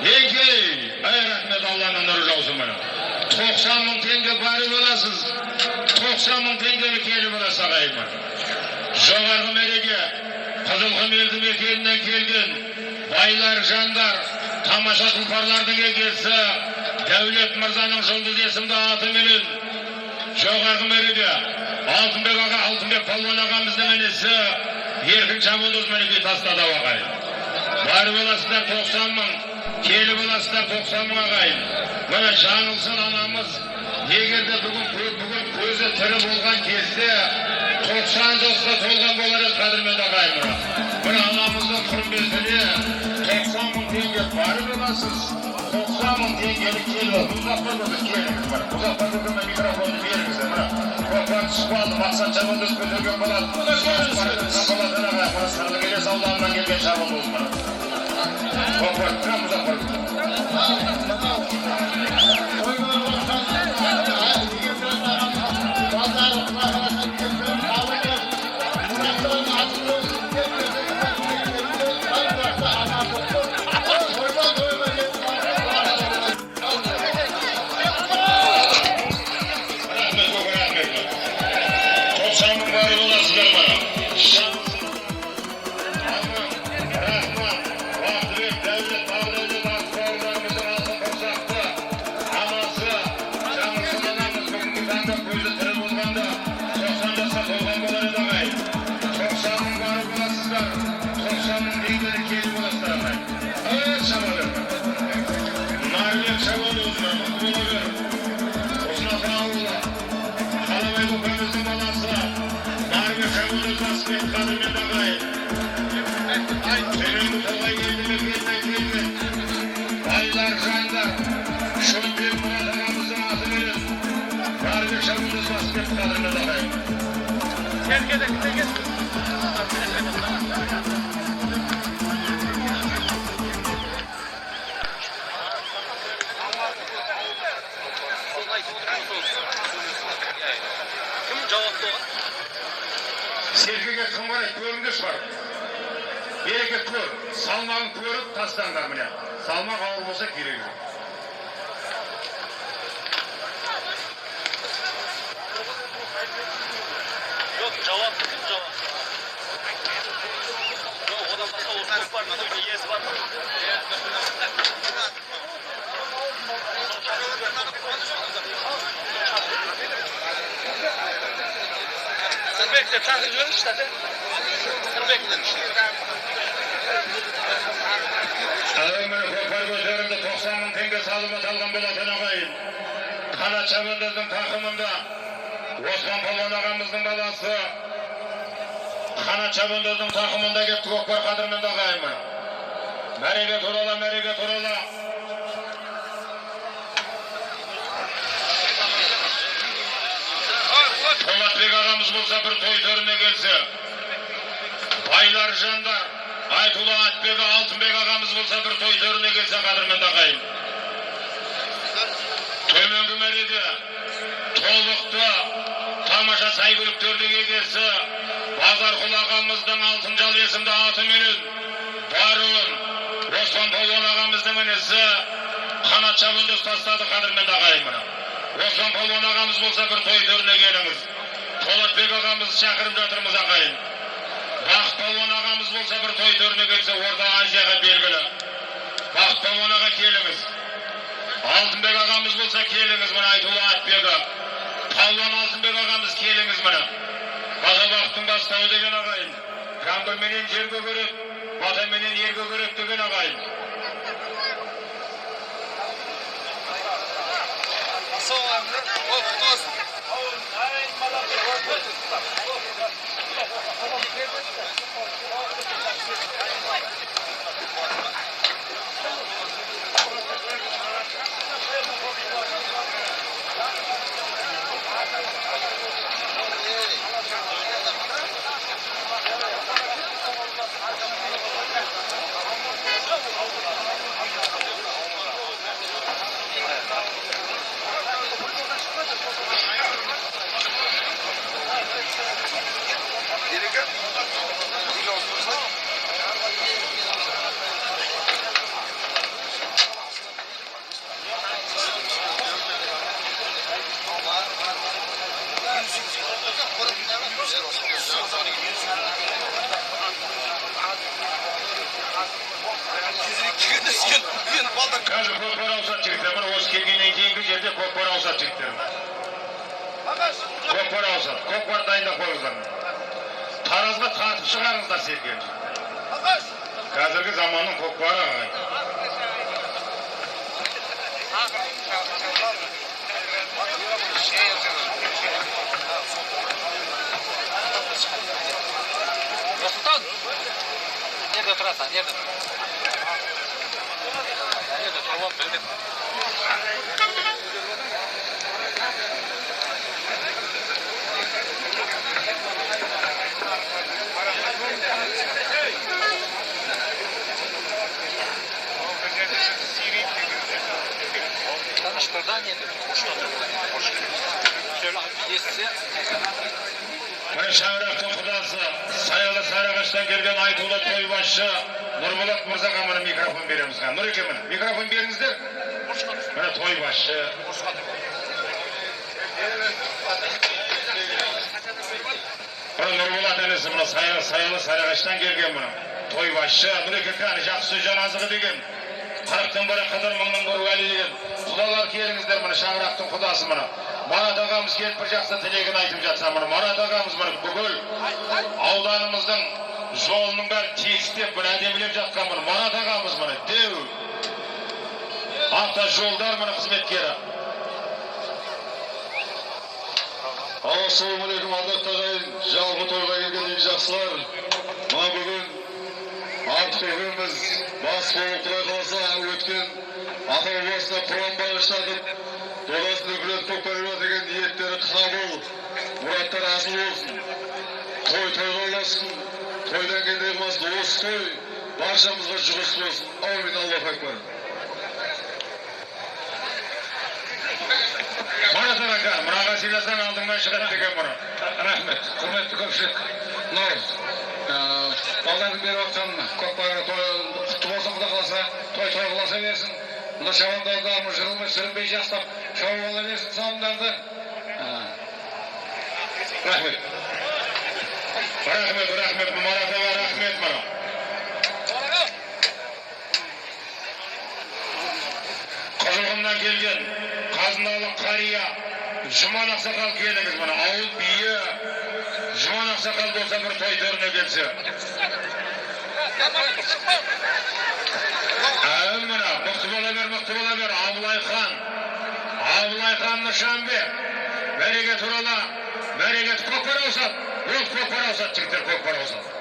Ey rahmet Allah'ın nuru olsun bana. 90 bin tenge bari olasız. 90 bin tengelik kelip olası ağayım bana. Жоғарғы мереке Қызылқұм елді мекенінен келген байлар, жандар, тамаша тұлпарлардың егесі Дәулет Мырзаның жұлдыз есімді атыменен жоғарғы мереке Алтынбек аға, Алтынбек Палуан ағамыздың інісі еркін шабуылдыз мереке тастады ағайын. Бар боласыздар 90 мың, келі боласыздар 90 мың ағайын. Мына жаңылсын анамыз, егерде бүгін көзі тірі болған кезде 90 жасқа толған болар еді қадірмен ағайын. Бір анамыздың құрметіне 90 мың теңге бары боласыз. 90 мың теңгелік келі. Ұзақпа көзі келіңіз бар. Ұзақпа көзіме микрофонды беріңіз. Көппен түсіп алды, мақсат шабындыз көтерген болады. Сапалатын ағай, қырысқарлы келес ауданынан келген шабын болсын. Көппен, қам ұзақпа көзі. Sergiga kim qaraydi, ko'ringiz bor. Bereket ko'r, salmog'ini ko'rib tashlanglar mana. Salmoq og'ir bo'lsa kerak yo'q. Yo'q, javob kim javob? Yo'q, odam boshqa o'zgarib bormi? Yesi bormi? Sirbek'te çağırıyor işte de. Sirbek'ten işte. Adamlar kopar gözlerinde 90 bin tenge salıma salgan bolatan ağayın. Kanat Çabındız'ın takımında Osman Palvan ağamızın balası Kanat Çabındız'ın takımında gitti Kopar kadırmında ağayın bana. Merege Turala, Merege Turala. Polatbek ağamız bolsa bir toy törüne gelse, baylar, janдар, Aytula Atbek, Алтынбек ağamız bolsa bir toy törüne gelse kadırmen dağayın. Tömöngü merede, Toluk'ta, Tamaşa Saygülük'törlük egesi, Bazarkul ağamızdan Altıncal esimde atımının, Barun, Osman Palvan ağamızdan enesi, Kanat Çabındız tasladı kadırmen dağayın bana. Osman Palvan ağamız bolsa bir toy törüne geliniz. Polatbek ağamız çakırıp жатырмыз ағайын. Бақыт Палуан ағамыз болса бір той төріне келсе, Орта Азияға белгілі. Бақыт Палуан аға келіңіз. Алтынбек ағамыз болса келіңіз, мына Айтулы Атбегі. Палуан Алтынбек ағамыз келіңіз мына. Бата бақыттың бастауы деген ағайын. Жаңбырменен жерге көрек, батаменен ерге көрек деген ағайын. Қазір көкпар ауысады жігіттер. Мына осы келгеннен кейінгі жерде көкпар ауысады жігіттер. Көкпар ауысады. Көкпар дайындап қойыңыздар. Таразға тартып шығарыңыздар серкені. Қазіргі заманның көкпары ағайын. Нұрсұлтан! Nerede oturarsan, nerede? Nerede turban bildim. Tanıştırdan nerede? Boşuna turban. Şöyle esse. Мына шаңырақтың құдасы, Саялы Сарыағаштан келген Айтулы тойбасшы Нұрболат мырзаға мына микрофон береміз. Нұреке міне, микрофон беріңіздер. Мына тойбасшы. Мына Нұрболат інісі, мына Саялы Сарыағаштан келген мына тойбасшы. Нұреке қаны жақсы сөз жаназығы деген. 40-тың бірі қыдыр мыңның бірі уәли деген. Құдалар келіңіздер, мына шаңырақтың құдасы мына. Марат ағамыз келіп бір жақсы тілегін айтып жатса, мына Марат ағамыз мына бүкіл ауданымыздың жолының бәрі тегістеп, мына әдемілеп жатқан мына Марат ағамыз мына деу автожолдар мына қызметкері. Ассалаумағалейкум, ардақты ағайын, жалпы тойға келген ең жақсылар. Мына бүгін артық көкеміз бас болып құдай қаласа өткен ата бабасына құран бағыштатып, додасын үкілет көкпар деген ниеттері қабыл, мұраттар асыл болсын. Той тойға ұлассын, тойдан кенде қылмасын, осы той баршамызға жұғысты болсын. Аумин, Аллах акбар. Марат аға, мұраға сыйласаң алдыңнан шығады деген мұра. Рахмет, құрметті көпшілік. Мынау балдардың беріп отқан көкпарға той құтты болсын, құда қаласа, той қыласа берсін. Мұнда шабандалдар жырылмай сүрінбей жастап шауып ала берсін салымдарды. Рахмет. Рахмет, Марат аға, рахмет мұра. Қызылғымнан келген қазыналы қария Жұман Ақсақал келіңіз мұна. Ауыл бейі Жұман Ақсақал болса бір той төріне келсе. Мына, мықты бола бер, Абылайхан Нышанбек. Бәрекет турала, бәрекет көкпар ауысады. Ол көкпар ауысады, жігіттер көкпар ауысады.